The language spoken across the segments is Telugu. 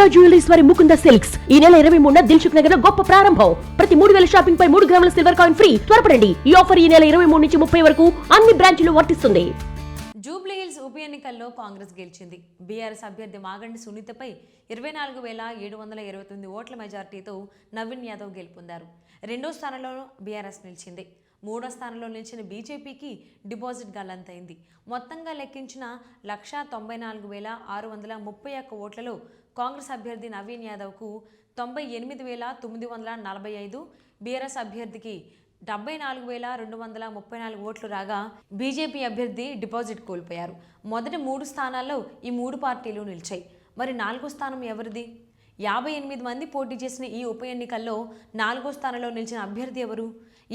ముకుందా జ్యువెలరీస్ వారి ముకుందా సిల్క్స్ ఈ నెల 23న దిల్సుఖ్ నగర్ లో గొప్ప ప్రారంభం. ప్రతి 3000 షాపింగ్ పై 3 గ్రాముల సిల్వర్ కాయిన్ ఫ్రీ. త్వరపడండి, ఈ ఆఫర్ ఈ నెల 23 నుంచి 30 వరకు అన్ని బ్రాంచ్లు వర్తిస్తుంది. జూబ్లీహిల్స్ ఉప ఎన్నికల్లో కాంగ్రెస్ గెలిచింది. బీఆర్ఎస్ అభ్యర్థి మాగంటి సునీతపై 24,729 ఓట్ల మెజార్టీతో నవీన్ యాదవ్ గెలుపొందారు. రెండో స్థానంలో బీఆర్ఎస్ నిలిచింది. మూడో స్థానంలో నిలిచిన బీజేపీకి డిపాజిట్ గల్లంతైంది. మొత్తంగా లెక్కించిన 1,94,631 ఓట్లలో కాంగ్రెస్ అభ్యర్థి నవీన్ యాదవ్కు 98,945, బీఆర్ఎస్ అభ్యర్థికి 74,234 ఓట్లు రాగా బీజేపీ అభ్యర్థి డిపాజిట్ కోల్పోయారు. మొదటి 3 స్థానాల్లో ఈ 3 పార్టీలు నిలిచాయి. మరి 4వ స్థానం ఎవరిది? 58 మంది పోటీ చేసిన ఈ ఉప ఎన్నికల్లో 4వ స్థానంలో నిలిచిన అభ్యర్థి ఎవరు?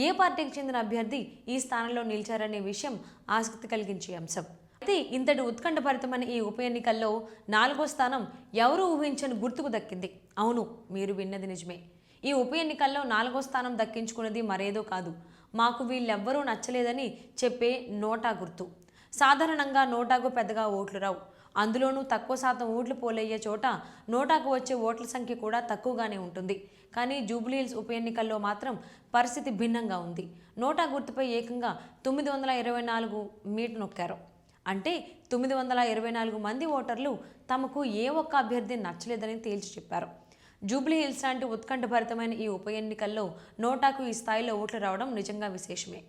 ఏ పార్టీకి చెందిన అభ్యర్థి ఈ స్థానంలో నిలిచారనే విషయం ఆసక్తి కలిగించే అంశం. అయితే ఇంతటి ఉత్కంఠభరితమైన ఈ ఉప ఎన్నికల్లో 4వ స్థానం ఎవరు ఊహించని గుర్తుకు దక్కింది. అవును, మీరు విన్నది నిజమే. ఈ ఉప ఎన్నికల్లో 4వ స్థానం దక్కించుకున్నది మరేదో కాదు, మాకు వీళ్ళెవ్వరూ నచ్చలేదని చెప్పే నోటా గుర్తు. సాధారణంగా నోటాకు పెద్దగా ఓట్లు రావు. అందులోనూ తక్కువ శాతం ఓట్లు పోలయ్యే చోట నోటాకు వచ్చే ఓట్ల సంఖ్య కూడా తక్కువగానే ఉంటుంది. కానీ జూబ్లీహిల్స్ ఉప ఎన్నికల్లో మాత్రం పరిస్థితి భిన్నంగా ఉంది. నోటా గుర్తుపై ఏకంగా 924 మీటు నొక్కారు. అంటే 924 మంది ఓటర్లు తమకు ఏ ఒక్క అభ్యర్థి నచ్చలేదని తేల్చి చెప్పారు. జూబ్లీహిల్స్ లాంటి ఉత్కంఠభరితమైన ఈ ఉప ఎన్నికల్లో నోటాకు ఈ స్థాయిలో ఓట్లు రావడం నిజంగా విశేషమే.